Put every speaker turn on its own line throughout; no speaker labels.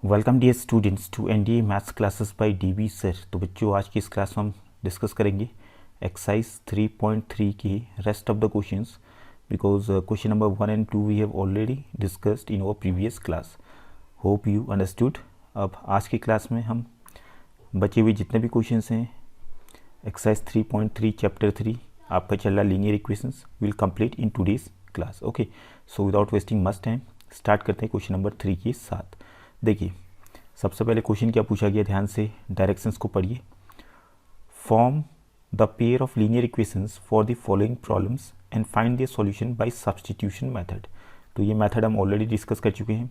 Welcome dear students to NDA maths classes by DB sir. तो बच्चों, आज की इस क्लास में हम डिस्कस करेंगे एक्सरसाइज 3.3 की rest of the questions, because question number 1 and 2 we have already discussed in our previous class. Hope you understood. अब आज की क्लास में हम बचे हुए जितने भी क्वेश्चंस हैं एक्सरसाइज 3.3 चैप्टर 3 आपका चल रहा linear equations will complete in today's class. Okay, so without wasting much time start करते हैं क्वेश्चन नंबर 3 के साथ। देखिए, सबसे पहले क्वेश्चन क्या पूछा गया, ध्यान से डायरेक्शंस को पढ़िए। Form the pair of linear equations for the following problems and find the solution bye substitution method. तो ये मेथड हम ऑलरेडी डिस्कस कर चुके हैं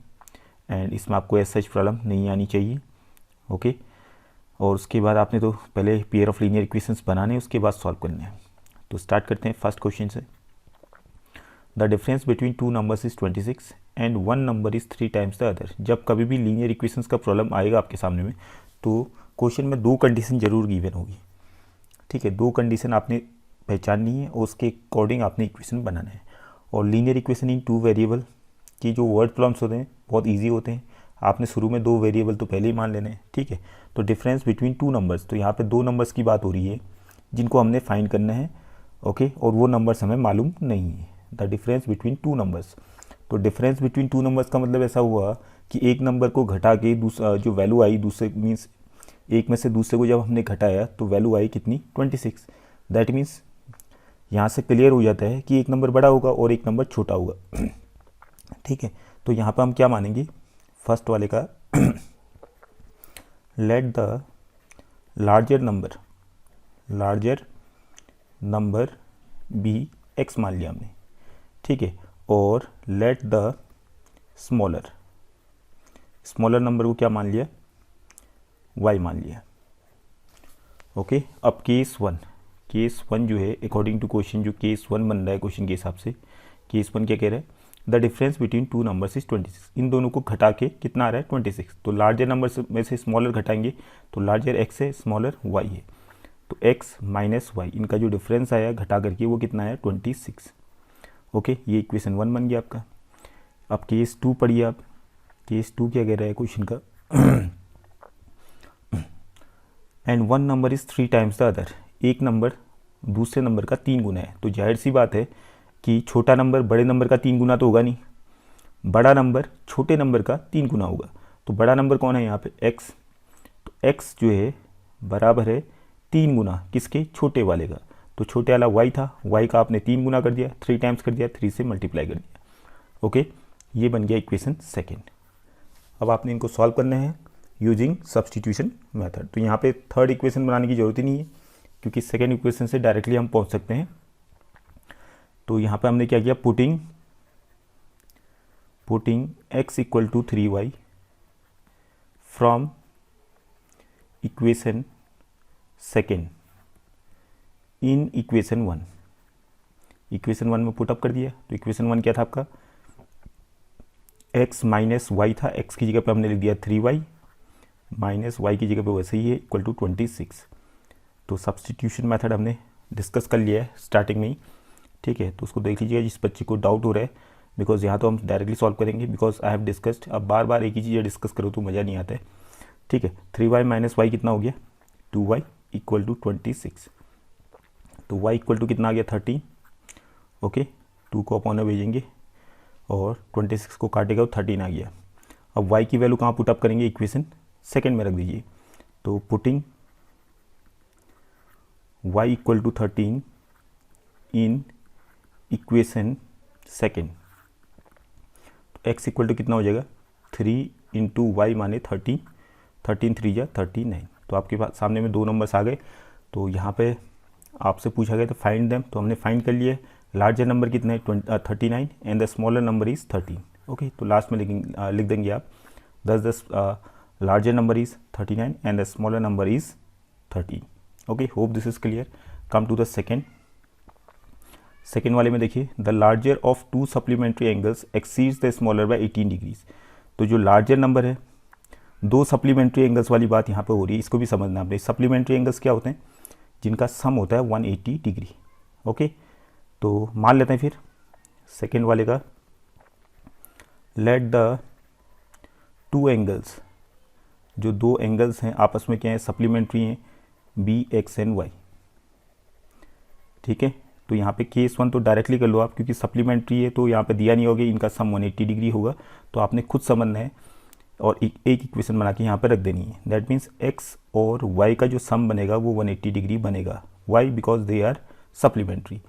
एंड इसमें आपको ऐसा प्रॉब्लम नहीं आनी चाहिए। ओके, और उसके बाद आपने तो पहले पेयर ऑफ लीनियर इक्वेशंस बनाने हैं, उसके बाद सॉल्व करने हैं। तो स्टार्ट करते हैं फर्स्ट क्वेश्चन से। The difference between two numbers is 26 and one number is 3 times the other. जब कभी भी लीनियर इक्वेशंस का प्रॉब्लम आएगा आपके सामने में, तो क्वेश्चन में दो कंडीशन जरूर गिवन होगी। ठीक है, दो कंडीशन आपने पहचाननी है और उसके अकॉर्डिंग आपने इक्वेशन बनाना है। और linear equation in two variable की जो वर्ड प्रॉब्लम्स होते हैं बहुत ईजी होते हैं। आपने शुरू में दो वेरिएबल तो पहले ही मान लेने हैं। ठीक है, तो डिफरेंस बिटवीन टू नंबर्स, तो यहाँ पे दो नंबर्स की बात हो रही है जिनको हमने फाइंड करना है। ओके, और वो नंबर्स हमें मालूम नहीं है। The difference between two numbers, तो डिफरेंस बिटवीन टू नंबर्स का मतलब ऐसा हुआ कि एक नंबर को घटा के दूसरा जो वैल्यू आई, दूसरे मीन्स एक में से दूसरे को जब हमने घटाया तो वैल्यू आई कितनी, 26। दैट मीन्स यहाँ से क्लियर हो जाता है कि एक नंबर बड़ा होगा और एक नंबर छोटा होगा। ठीक है, तो यहाँ पर हम क्या मानेंगे, फर्स्ट वाले का let the larger number be x मान लिया हमने। ठीक है, और लेट द स्मॉलर नंबर को क्या मान लिया, y मान लिया। ओके, अब केस वन जो है अकॉर्डिंग टू क्वेश्चन, जो केस वन बन रहा है क्वेश्चन के हिसाब से, केस वन क्या कह रहा है, the difference between two numbers is 26। इन दोनों को घटा के कितना आ रहा है, 26। तो लार्जर नंबर में से स्मॉलर घटाएंगे तो लार्जर x है, स्मॉलर y है। तो x माइनस वाई, इनका जो डिफरेंस आया घटा करके वो कितना है, 26। ओके, ये इक्वेशन वन बन गया आपका। अब केस टू पढ़िए आप। केस टू क्या कह रहा है क्वेश्चन का, and one number is 3 times the other. एक नंबर दूसरे नंबर का 3 गुना है। तो जाहिर सी बात है कि छोटा नंबर बड़े नंबर का 3 गुना तो होगा नहीं, बड़ा नंबर छोटे नंबर का 3 गुना होगा। तो बड़ा नंबर कौन है यहाँ पे, x। तो x जो है बराबर है 3 गुना किसके, छोटे वाले का। तो छोटे वाला y था, y का आपने 3 गुना कर दिया, 3 टाइम्स कर दिया, 3 से मल्टीप्लाई कर दिया। ओके, ये बन गया इक्वेशन सेकेंड। अब आपने इनको सॉल्व करना है यूजिंग सब्स्टिट्यूशन मेथड। तो यहाँ पे थर्ड इक्वेशन बनाने की जरूरत ही नहीं है क्योंकि सेकेंड इक्वेशन से डायरेक्टली हम पहुँच सकते हैं। तो यहाँ पे हमने क्या किया, putting x equal to 3y from equation second in equation one. Equation one में पुटअप कर दिया। तो इक्वेशन वन क्या था आपका, x माइनस वाई था, x की जगह पे हमने लिख दिया 3y माइनस वाई की जगह पे वैसे ही है इक्वल टू 26। तो सब्स्टिट्यूशन मेथड हमने डिस्कस कर लिया है स्टार्टिंग में ही। ठीक है, तो उसको देख लीजिएगा जिस बच्चे को डाउट हो रहा है, बिकॉज यहाँ तो हम डायरेक्टली सॉल्व करेंगे बिकॉज आई हैव डिस्कस्ड। अब बार बार एक ही चीज़ डिस्कस करो तो मज़ा नहीं आता है। ठीक है, 3y माइनस वाई कितना हो गया, 2y इक्वल टू 26। तो y इक्वल टू कितना आ गया, 30। ओके, 2 को अपॉन में भेजेंगे और 26 को काटेगा तो 13 आ गया। अब y की वैल्यू कहाँ पुटअप करेंगे, इक्वेशन सेकेंड में रख दीजिए। तो putting y equal to 13 in equation second, तो x इक्वल टू कितना हो जाएगा, 3 इंटू वाई माने 30, 13 3 जा 39। तो आपके पास सामने में दो नंबर्स आ गए। तो यहाँ पे आपसे पूछा गया तो फाइंड देम, तो हमने फाइंड कर लिए। लार्जर नंबर कितना है, 39 and the smaller number is 13। Okay, तो लास्ट में लिख देंगे आप, this larger number is 39 and the smaller number is 13। Okay, hope this is clear. Come to the second वाले में देखिए, the larger of two supplementary angles exceeds the smaller by 18 degrees. तो जो लार्जर नंबर है, दो supplementary angles वाली बात यहाँ पे हो रही है, इसको भी समझना आपने। सप्लीमेंट्री एंगल्स क्या होते हैं, जिनका सम होता है 180 डिग्री। ओके, तो मान लेते हैं फिर सेकेंड वाले का, लेट द टू एंगल्स जो दो एंगल्स हैं आपस में क्या है, सप्लीमेंट्री हैं, बी एक्स एंड वाई। ठीक है, तो यहाँ पे केस 1 तो डायरेक्टली कर लो आप, क्योंकि सप्लीमेंट्री है तो यहाँ पे दिया नहीं होगा, इनका सम 180 डिग्री होगा, तो आपने खुद समझना है और एक इक्वेशन बना के यहाँ पे रख देनी है। दैट मीन्स एक्स और वाई का जो सम बनेगा वो 180 डिग्री बनेगा। Why? Because they are supplementary.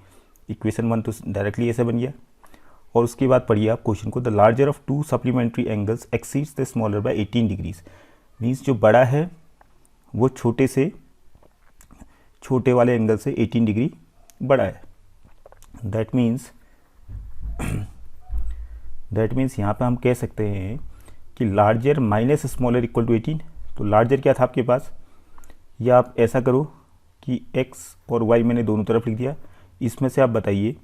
Equation 1 तो डायरेक्टली ऐसे बन गया। और उसके बाद पढ़िए आप क्वेश्चन को, the larger of two supplementary angles exceeds the smaller by 18 degrees. Means जो बड़ा है वो छोटे वाले एंगल से 18 डिग्री बड़ा है। दैट मीन्स यहाँ पे हम कह सकते हैं कि larger minus smaller equal to 18। तो लार्जर क्या था आपके पास, या आप ऐसा करो कि x और y मैंने दोनों तरफ लिख दिया, इसमें से आप बताइए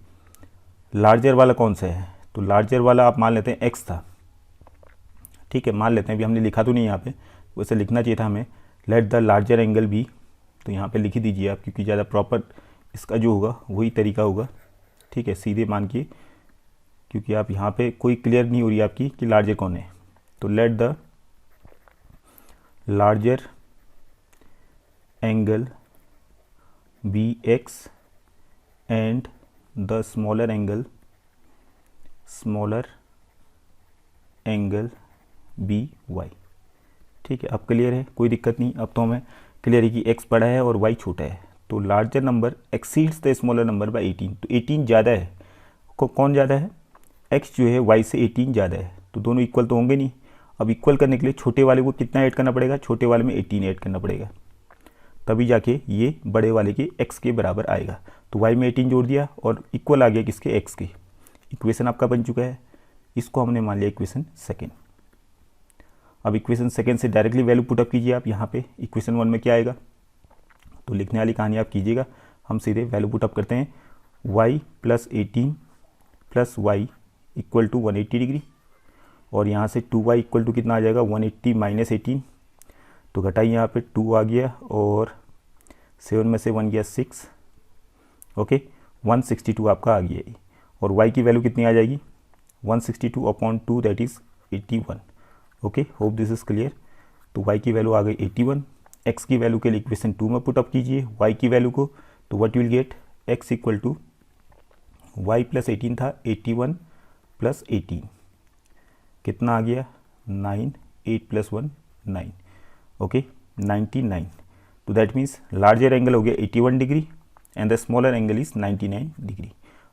लार्जर वाला कौन सा है। तो लार्जर वाला आप मान लेते हैं x था। ठीक है, मान लेते हैं, अभी हमने लिखा तो नहीं यहाँ पे, वैसे लिखना चाहिए था हमें, let the larger angle be. तो यहाँ पे लिख ही दीजिए आप, क्योंकि ज़्यादा प्रॉपर इसका जो होगा वही तरीका होगा। ठीक है, सीधे मान के, क्योंकि आप यहाँ पे कोई क्लियर नहीं हो रही आपकी कि लार्जर कौन है। तो let the larger angle be x and the smaller angle be y. ठीक है, अब क्लियर है, कोई दिक्कत नहीं। अब तो हमें क्लियर है कि x बड़ा है और y छोटा है। तो larger number exceeds the smaller number by 18। तो 18 ज़्यादा है, कौन ज़्यादा है, x जो है y से 18 ज़्यादा है, तो दोनों इक्वल तो होंगे नहीं। अब इक्वल करने के लिए छोटे वाले को कितना ऐड करना पड़ेगा, छोटे वाले में 18 ऐड करना पड़ेगा, तभी जाके ये बड़े वाले के x के बराबर आएगा। तो y में 18 जोड़ दिया और इक्वल आ गया किसके, x के। इक्वेशन आपका बन चुका है, इसको हमने मान लिया इक्वेशन सेकेंड। अब इक्वेशन सेकेंड से डायरेक्टली वैल्यू पुटअप कीजिए आप यहाँ पे। इक्वेशन 1 में क्या आएगा, तो लिखने वाली कहानी आप कीजिएगा, हम सीधे वैल्यू पुटअप करते हैं। y plus 18 plus y equal to 180 degree, और यहाँ से 2y इक्वल टू कितना आ जाएगा, 180 माइनस 18। तो घटाइए, यहाँ पे 2 आ गया और 7 में से 1 गया 6। ओके, 162 आपका आ गया। और y की वैल्यू कितनी आ जाएगी, 162 upon 2 that is 81। Okay, hope this is clear. तो y की वैल्यू आ गई 81। x की वैल्यू के लिए इक्वेशन 2 में पुटअप कीजिए y की वैल्यू को, तो what will get, x equal to y plus 18 था, 81 प्लस 18 कितना आ गया, 9, 8 प्लस 1 9। ओके, 99। तो दैट मीन्स लार्जर एंगल हो गया 81 degree and the smaller angle is 99 degree.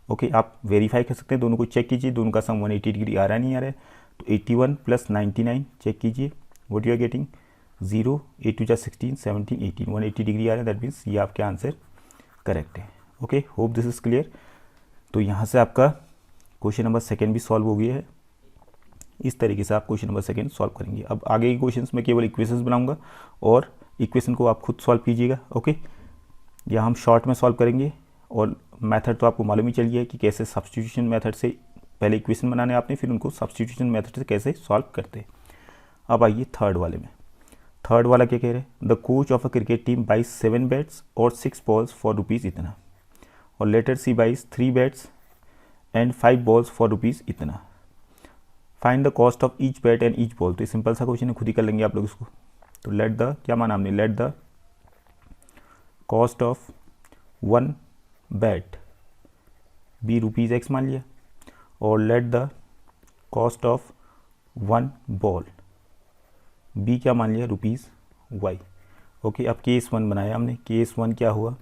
Okay, आप वेरीफाई कर सकते हैं, दोनों को चेक कीजिए, दोनों का सम 180 डिग्री आ रहा नहीं आ रहा है। तो 81 प्लस 99 चेक कीजिए, what you are getting, 0, 8 2 16, 17, 18, 180 degree आ रहा है। दैट मीन्स ये आपके आंसर करेक्ट है। Okay, hope this is clear. तो यहाँ से आपका क्वेश्चन नंबर सेकेंड भी सॉल्व हो गया है। इस तरीके से आप क्वेश्चन नंबर सेकेंड सॉल्व करेंगे। अब आगे के क्वेश्चंस में केवल इक्वेशंस बनाऊंगा और इक्वेशन को आप खुद सॉल्व कीजिएगा। ओके, या हम शॉर्ट में सॉल्व करेंगे, और मेथड तो आपको मालूम ही चल गया है कि कैसे सब्स्टिट्यूशन मेथड से पहले इक्वेशन बनाने आपने, फिर उनको सब्स्टिट्यूशन मेथड से कैसे सॉल्व करते हैं। अब आइए थर्ड वाले में। थर्ड वाला क्या कह रहे हैं, the coach of a cricket team buys 7 bats और 6 बॉल्स फॉर रुपीज़ इतना, और later she buys 3 bats and 5 balls for rupees इतना। Find the cost of each bat and each ball. तो ये सिंपल सा क्वेश्चन है, खुद ही कर लेंगे आप लोग इसको। तो लेट द, क्या माना हमने, let the cost of 1 bat be rupees x मान लिया, और let the cost of 1 ball be क्या मान लिया, रुपीज़ y। ओके, अब केस 1 बनाया हमने। केस 1 क्या हुआ,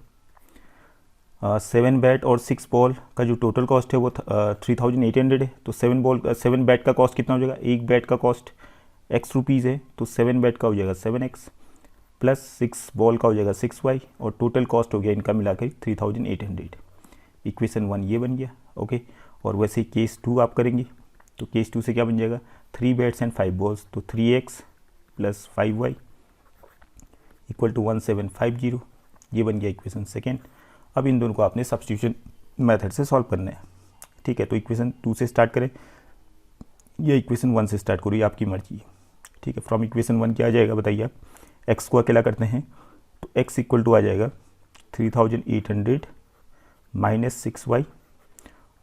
7 बैट और 6 बॉल का जो टोटल कॉस्ट है वो 3800 है। तो 7 बैट का कॉस्ट कितना हो जाएगा, एक बैट का कॉस्ट x रुपीज़ है, तो 7 बैट का हो जाएगा 7x प्लस 6 बॉल का हो जाएगा 6y, और टोटल कॉस्ट हो गया इनका मिलाकर 3800। इक्वेशन 1 ये बन गया। ओके, और वैसे ही केस 2 आप करेंगे, तो केस 2 से क्या बन जाएगा, 3 बैट्स एंड 5 बॉल्स, तो 3x plus 5y equal to 1750। ये बन गया इक्वेशन सेकेंड। अब इन दोनों को आपने सब्स्टिट्यूशन मेथड से सॉल्व करना है। ठीक है, तो इक्वेशन 2 से स्टार्ट करें या इक्वेशन 1 से स्टार्ट करो, ये आपकी मर्जी है। ठीक है, फ्रॉम इक्वेशन 1 क्या आ जाएगा बताइए आप, x को अकेला करते हैं, तो x इक्वल टू आ जाएगा 3800 minus 6y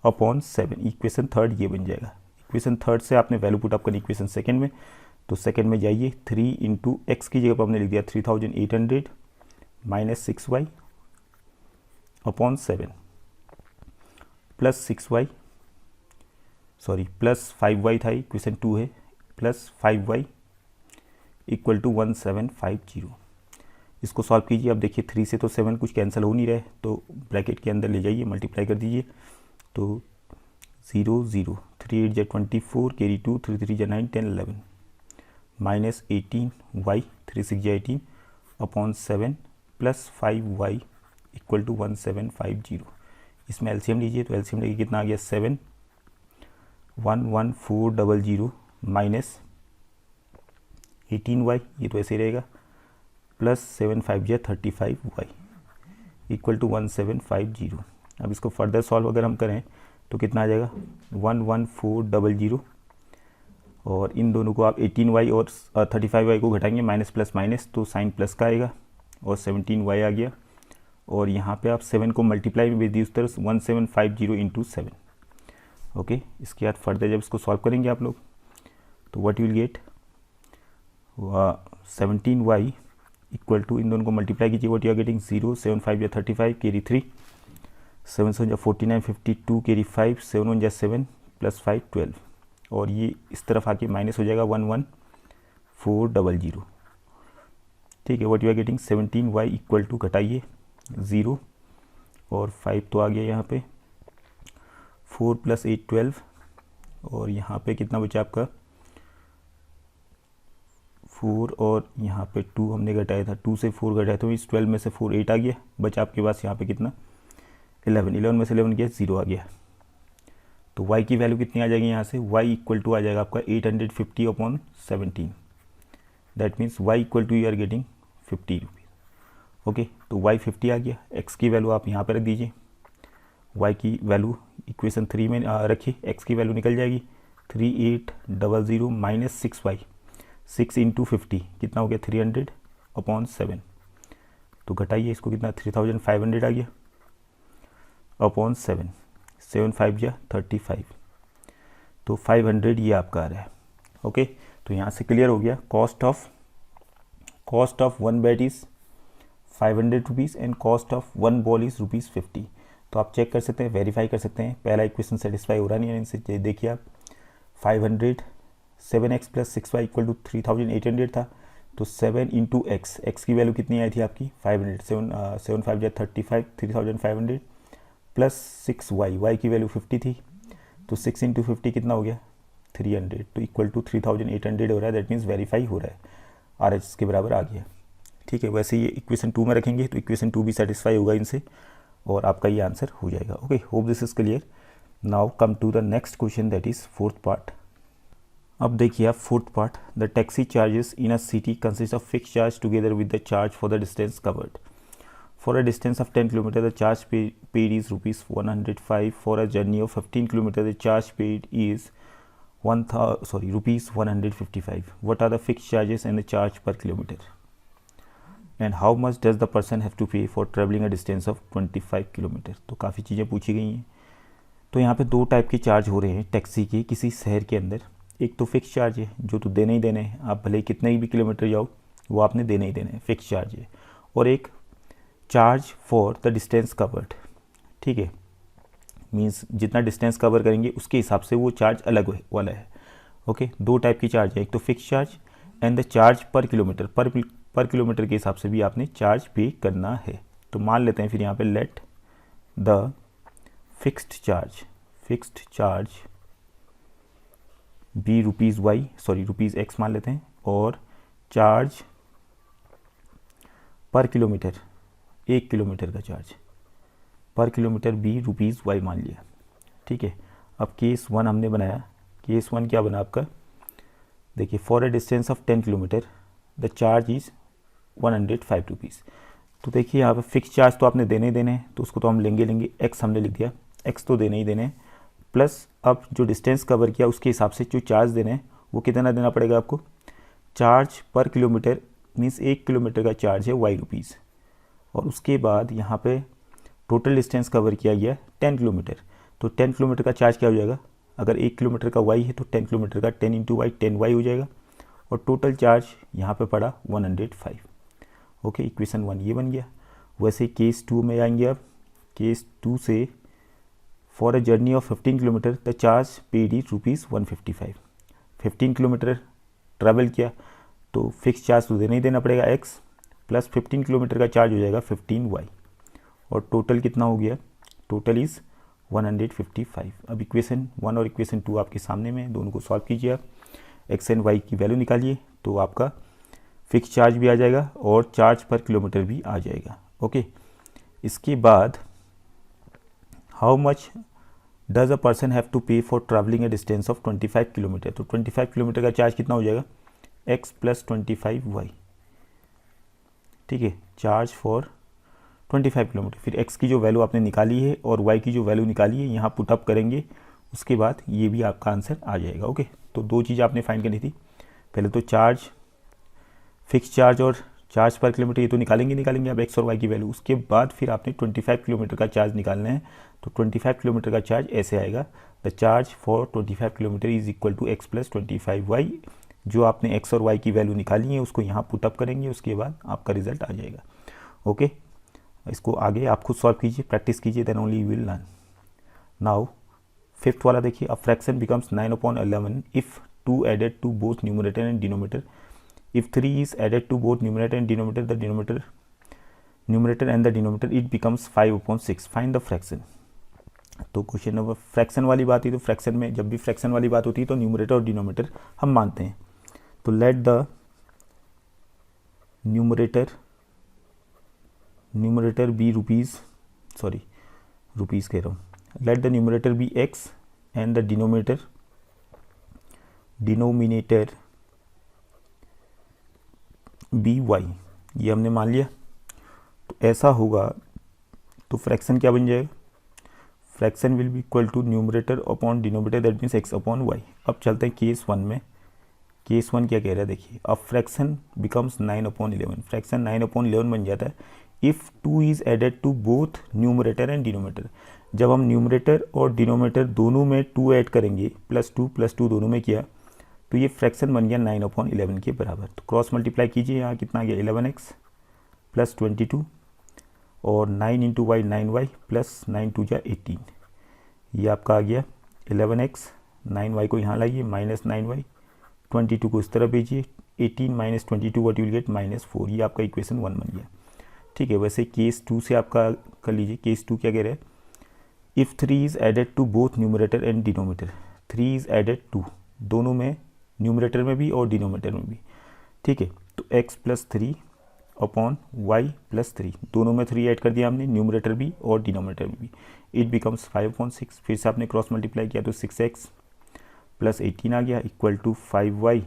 upon 7। Equation third ये बन जाएगा। इक्वेशन थर्ड से आपने वैल्यू पुट अप करनी इक्वेशन सेकेंड में, तो सेकंड में जाइए, 3 इंटू एक्स की जगह पर हमने लिख दिया 3800 minus 6y upon 7 plus 6y plus 5y था, इक्वेशन 2 है, प्लस 5y इक्वल टू 1750। इसको सॉल्व कीजिए। अब देखिए 3 से तो 7 कुछ कैंसिल हो नहीं रहे, तो ब्रैकेट के अंदर ले जाइए, मल्टीप्लाई कर दीजिए। तो 0 0 3 8 जा 24, कैरी 2 3 3 जा 9 10 11 माइनस 18y 3 6 जा 18 upon 7 plus 5y equal to 1750। इसमें एलसीएम लीजिए, तो एलसीएम लेके कितना आ गया 7 11400 माइनस 18y, ये तो ऐसे ही रहेगा, प्लस 7 5 जा 35y इक्वल टू 1750। अब इसको फर्दर सॉल्व अगर हम करें तो कितना आ जाएगा 11400, और इन दोनों को आप 18y और 35y को घटाएंगे, माइनस प्लस माइनस, तो साइन प्लस का आएगा, और 17y आ गया। और यहाँ पे आप 7 को मल्टीप्लाई में भेज दी उस तरह, 1750 इंटू 7। ओके, इसके बाद फर्दर जब इसको सॉल्व करेंगे आप लोग, तो what will get 17y equal to, इन दोनों को मल्टीप्लाई कीजिए, व्हाट यू आर गेटिंग 0 7 5 या 35 कैरी 3 7 7 जा 49 52 कैरी 5 7 1 जा 7 प्लस 5 12, और ये इस तरफ आके माइनस हो जाएगा 11400। ठीक है, what you are getting 17y equal to, घटाइए 0 और 5 तो आ गया यहाँ पे, 4 प्लस 8 12, और यहाँ पे कितना बचा आपका 4, और यहाँ पे 2 हमने घटाया था, 2 से 4 घटाया, तो इस 12 में से 4 8 आ गया, बचा आपके पास यहाँ पे कितना 11 में से 11 गया 0 आ गया। तो y की वैल्यू कितनी आ जाएगी यहाँ से, y इक्वल टू आ जाएगा आपका 850 upon 17, that means y equal to you are getting 50 rupees. Okay, तो y 50 आ गया। x की वैल्यू आप यहाँ पर रख दीजिए, y की वैल्यू इक्वेशन 3 में रखिए, x की वैल्यू निकल जाएगी 3800 माइनस 6y, 6 इंटू 50 कितना हो गया 300 अपॉन 7, तो घटाइए इसको, कितना 3500 आ गया अपॉन 7 7 5 जा 35, तो 500 ये आपका आ रहा है। ओके, तो यहाँ से क्लियर हो गया, cost of 1 bat is 500 rupees and cost of 1 ball is ₹50। तो आप चेक कर सकते हैं, वेरीफाई कर सकते हैं, पहला इक्वेशन सेटिस्फाई हो रहा नहीं है इनसे। देखिए आप 500 7x plus 6y equal to 3800 था, तो 7 इंटू एक्स की वैल्यू कितनी आई थी आपकी 500, 7 5 जा 35 3500 प्लस 6y की वैल्यू 50 थी, तो 6 इंटू 50 कितना हो गया 300, तो इक्वल टू 3800 हो रहा है, दैट मीन्स वेरीफाई हो रहा है, RH के बराबर आ गया। ठीक है, वैसे ये इक्वेशन 2 में रखेंगे तो इक्वेशन 2 भी सेटिस्फाई होगा इनसे, और आपका ये आंसर हो जाएगा। Okay, hope this is clear. Now come to the next question, that is fourth part. अब देखिए आप fourth part, the taxi charges in a city consist of fix charge together with the charge for the distance covered. For a distance of 10 km, the charge paid is ₹105. For a journey of 15 km, the charge paid is ₹155. What are the fixed charges and the charge per kilometer? And how much does the person have to pay for traveling a distance of 25 km? तो काफ़ी चीज़ें पूछी गई हैं। तो यहाँ पे दो टाइप के चार्ज हो रहे हैं टैक्सी के किसी शहर के अंदर। एक तो फिक्स चार्ज है जो तो देने ही देने हैं, आप भले कितने भी किलोमीटर जाओ वो आपने देने ही देने हैं, फिक्स चार्ज है। और एक charge for the distance covered, ठीक है, मीन्स जितना डिस्टेंस कवर करेंगे उसके हिसाब से वो चार्ज अलग वाला है। ओके, दो टाइप की चार्ज है, एक तो fix charge and the charge per kilometre, पर किलोमीटर के हिसाब से भी आपने चार्ज पे करना है। तो मान लेते हैं फिर यहाँ पे let the fixed charge be ₹X मान लेते हैं, और चार्ज पर किलोमीटर, 1 किलोमीटर का चार्ज पर किलोमीटर भी ₹Y मान लिया। ठीक है, अब केस 1 हमने बनाया, केस 1 क्या बना आपका, देखिए for a distance of 10 kilometre the charge is ₹105। तो देखिए यहाँ पे फिक्स चार्ज तो आपने देने ही देने हैं, तो उसको तो हम लेंगे, X हमने लिख दिया, X तो देने ही देने हैं, प्लस अब जो डिस्टेंस कवर किया उसके हिसाब से जो चार्ज देने हैं वो कितना देना पड़ेगा आपको। Charge per kilometre means 1 kilometre का चार्ज है ₹Y, और उसके बाद यहाँ पे टोटल डिस्टेंस कवर किया गया 10 किलोमीटर, तो 10 किलोमीटर का चार्ज क्या हो जाएगा, अगर 1 किलोमीटर का Y है तो 10 किलोमीटर का 10 इंटू Y 10Y हो जाएगा, और टोटल चार्ज यहाँ पे पड़ा 105। ओके, इक्वेशन 1 ये बन गया। वैसे केस 2 में आएंगे। अब केस 2 से for a journey of 15 kilometre the charge paid is ₹155। 15 kilometre travel किया तो फिक्स चार्ज तो देना ही देना पड़ेगा x, प्लस 15 किलोमीटर का चार्ज हो जाएगा 15y, और टोटल कितना हो गया, टोटल इज़ 155। अब इक्वेशन 1 और इक्वेशन 2 आपके सामने में, दोनों को सॉल्व कीजिए आप, x एंड y की वैल्यू निकालिए तो आपका फिक्स चार्ज भी आ जाएगा और चार्ज पर किलोमीटर भी आ जाएगा। ओके, इसके बाद how much does a person have to pay for travelling a distance of 25 kilometre. तो 25 किलोमीटर का चार्ज कितना हो जाएगा, x प्लस 25y। ठीक है, चार्ज फॉर 25 किलोमीटर। फिर x की जो वैल्यू आपने निकाली है और y की जो वैल्यू निकाली है यहाँ पुट अप करेंगे, उसके बाद ये भी आपका आंसर आ जाएगा। ओके, तो दो चीज़ आपने फाइंड करनी थी, पहले तो चार्ज, फिक्स चार्ज और चार्ज पर किलोमीटर, ये तो निकालेंगे आप x और y की वैल्यू। उसके बाद फिर आपने 25 किलोमीटर का चार्ज निकालना है, तो 25 किलोमीटर का चार्ज ऐसे आएगा, the charge for 25 kilometre is equal to x plus 25y। जो आपने x और y की वैल्यू निकाली है उसको यहाँ पुट अप करेंगे, उसके बाद आपका रिजल्ट आ जाएगा। ओके, इसको आगे आप खुद सॉल्व कीजिए, प्रैक्टिस कीजिए, then only you will learn. Now fifth वाला देखिए, a fraction becomes 9/11 if 2 added to both numerator and denominator. If 3 is added to both numerator and denominator, the numerator and the denominator, it becomes 5/6. Find the fraction. तो question number fraction वाली बात है, तो fraction में जब भी fraction वाली बात होती है तो न्यूमरेटर और डिनोमिनेटर हम मानते हैं। तो let the numerator be rupees कह रहा हूँ, let the numerator be x and the denominator be y, ये हमने मान लिया। तो ऐसा होगा तो फ्रैक्शन क्या बन जाएगा, fraction will be equal to numerator upon denominator, that means x upon y. अब चलते हैं केस 1 में। केस 1 क्या कह रहा है देखिए, अब फ्रैक्शन बिकम्स 9/11, फ्रैक्शन 9/11 बन जाता है if 2 is added to both numerator and denominator. जब हम न्यूमरेटर और डिनोमिनेटर दोनों में 2 ऐड करेंगे, +2 दोनों में किया, तो ये फ्रैक्शन बन गया 9/11 के बराबर। तो क्रॉस मल्टीप्लाई कीजिए, यहाँ कितना आ गया 11x प्लस 22 और 9 इंटू वाई 9y प्लस 9 2 जा 18, ये आपका आ गया 11x, 9y को यहाँ लाइए माइनस 9y, 22 को इस तरह भेजिए, 18 minus 22 what you will get -4, ये आपका इक्वेशन 1 बन गया। ठीक है, वैसे केस 2 से आपका कर लीजिए। केस 2 क्या कह रहा है, if 3 is added to both numerator and denominator, 3 is added to, दोनों में, न्यूमरेटर में भी और डिनोमिनेटर में भी। ठीक है, तो x plus 3 upon y plus 3, दोनों में 3 ऐड कर दिया हमने, न्यूमरेटर भी और डिनोमिनेटर में भी, इट बिकम्स 5/6। फिर से आपने क्रॉस मल्टीप्लाई किया तो 6x प्लस 18 आ गया इक्वल टू 5y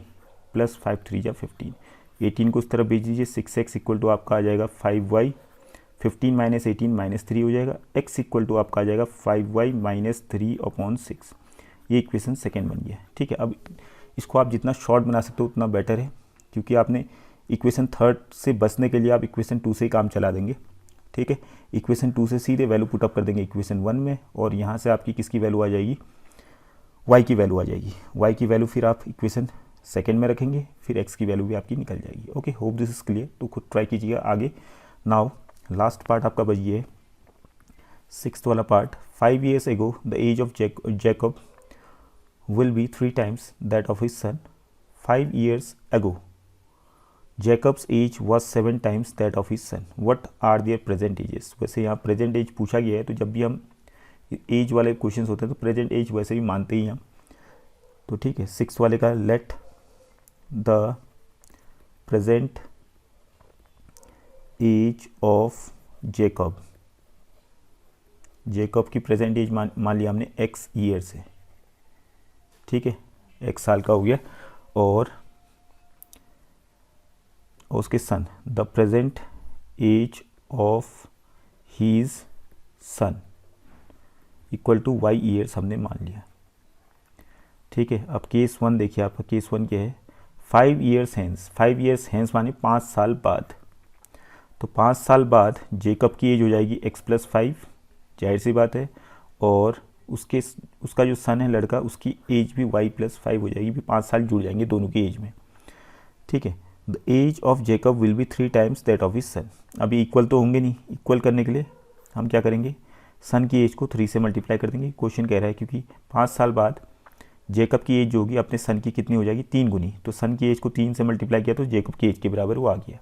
प्लस 5 3 जा 15, 18 को इस तरफ भेज दीजिए, 6x इक्वल टू आपका आ जाएगा 5y, 15 माइनस 18 -3 हो जाएगा, x इक्वल टू आपका आ जाएगा 5y माइनस 3/6। ये इक्वेशन सेकेंड बन गया। ठीक है, अब इसको आप जितना शॉर्ट बना सकते हो उतना बेटर है, क्योंकि आपने इक्वेशन थर्ड से बचने के लिए आप इक्वेशन 2 से ही काम चला देंगे। ठीक है, इक्वेशन 2 से सीधे वैल्यू पुटअप कर देंगे इक्वेशन 1 में, और यहाँ से आपकी किसकी वैल्यू आ जाएगी, y की वैल्यू आ जाएगी। y की वैल्यू फिर आप इक्वेशन सेकेंड में रखेंगे, फिर x की वैल्यू भी आपकी निकल जाएगी। Okay, hope this is clear. तो खुद ट्राई कीजिएगा आगे। नाउ लास्ट पार्ट आपका बच ये है, 6th वाला part. 5 years ago the age of Jacob will be 3 times that of his son. 5 years ago Jacob's age was 7 times that of his son. What are their present ages? वैसे यहाँ present as पूछा गया है, तो जब भी हम as वाले क्वेश्चंस होते हैं तो प्रेजेंट एज वैसे भी मानते ही हम। तो ठीक है, 6 वाले का let the present age of Jacob की प्रेजेंट एज मान लिया हमने x ईयर्स है। ठीक है, 1 साल का हो गया, और उसके son, the present age of his son equal to y years हमने मान लिया। ठीक है, अब केस 1 देखिए, आपका केस 1 क्या है, 5 years hence। 5 years hence माने 5 साल बाद। तो 5 साल बाद जेकब की एज हो जाएगी x प्लस 5, जाहिर सी बात है, और उसका जो सन है लड़का, उसकी एज भी y प्लस 5 हो जाएगी, भी 5 साल जुड़ जाएंगे दोनों की एज में। ठीक है। The age of Jacob will be 3 times that of his son. अभी इक्वल तो होंगे नहीं, इक्वल करने के लिए हम क्या करेंगे, सन की एज को 3 से मल्टीप्लाई कर देंगे। क्वेश्चन कह रहा है क्योंकि 5 साल बाद जेकब की एज जो होगी अपने सन की कितनी हो जाएगी, 3 गुनी। तो सन की एज को 3 से मल्टीप्लाई किया तो जेकब की एज के बराबर वो आ गया।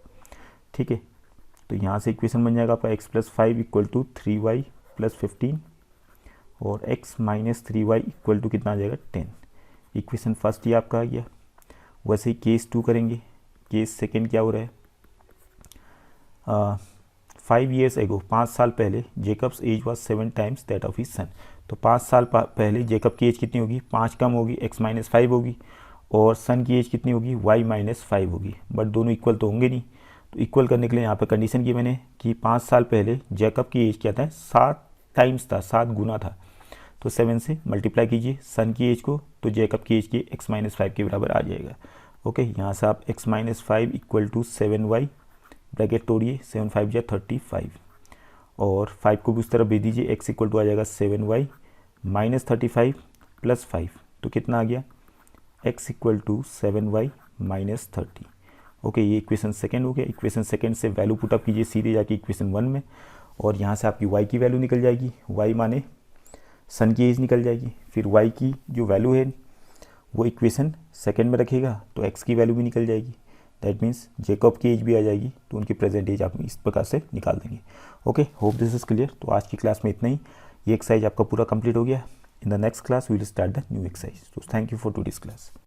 ठीक है, तो यहाँ से इक्वेशन बन जाएगा आपका x+5 इक्वल टू 3y + 15 और x - 3y इक्वल टू कितना आ जाएगा 10। इक्वेशन फर्स्ट ये आपका आ गया। वैसे ही केस 2 करेंगे। केस सेकेंड क्या हो रहा है, 5 years ago 5 साल पहले Jacob's age was 7 times that of his son. तो 5 साल पहले जेकब की एज कितनी होगी, 5 कम होगी, x - 5 होगी, और सन की एज कितनी होगी, y - 5 होगी। बट दोनों इक्वल तो होंगे नहीं, तो इक्वल करने के लिए यहाँ पर कंडीशन की मैंने कि 5 साल पहले जेकब की एज क्या था, 7 टाइम्स था, 7 गुना था। तो 7 से मल्टीप्लाई कीजिए सन की एज को, तो जेकब की एज के x - 5 के बराबर आ जाएगा। ओके, यहाँ से आप x - 5 equal to 7y bracket तोड़िए, 7 5 जा 35 और 5 को भी उस तरफ भेज दीजिए, x इक्वल टू आ जाएगा 7y - 35 + 5, तो कितना आ गया, x equal to 7y - 30। Okay, ये इक्वेशन सेकेंड हो गया। इक्वेशन सेकेंड से वैल्यू पुटअप कीजिए सीधे जाके इक्वेशन 1 में, और यहाँ से आपकी y की वैल्यू निकल जाएगी, y माने सन की एज निकल जाएगी। फिर y की जो वैल्यू है वो इक्वेशन सेकेंड में रखेगा तो x की वैल्यू भी निकल जाएगी। दैट मीन्स जेकब की एज भी आ जाएगी, तो उनकी प्रेजेंट एज आप इस प्रकार से निकाल देंगे। Okay, hope this is clear. तो आज की क्लास में इतना ही। ये एक्सरसाइज आपका पूरा कंप्लीट हो गया। In the next class we will start the new exercise. तो thank you for today's class.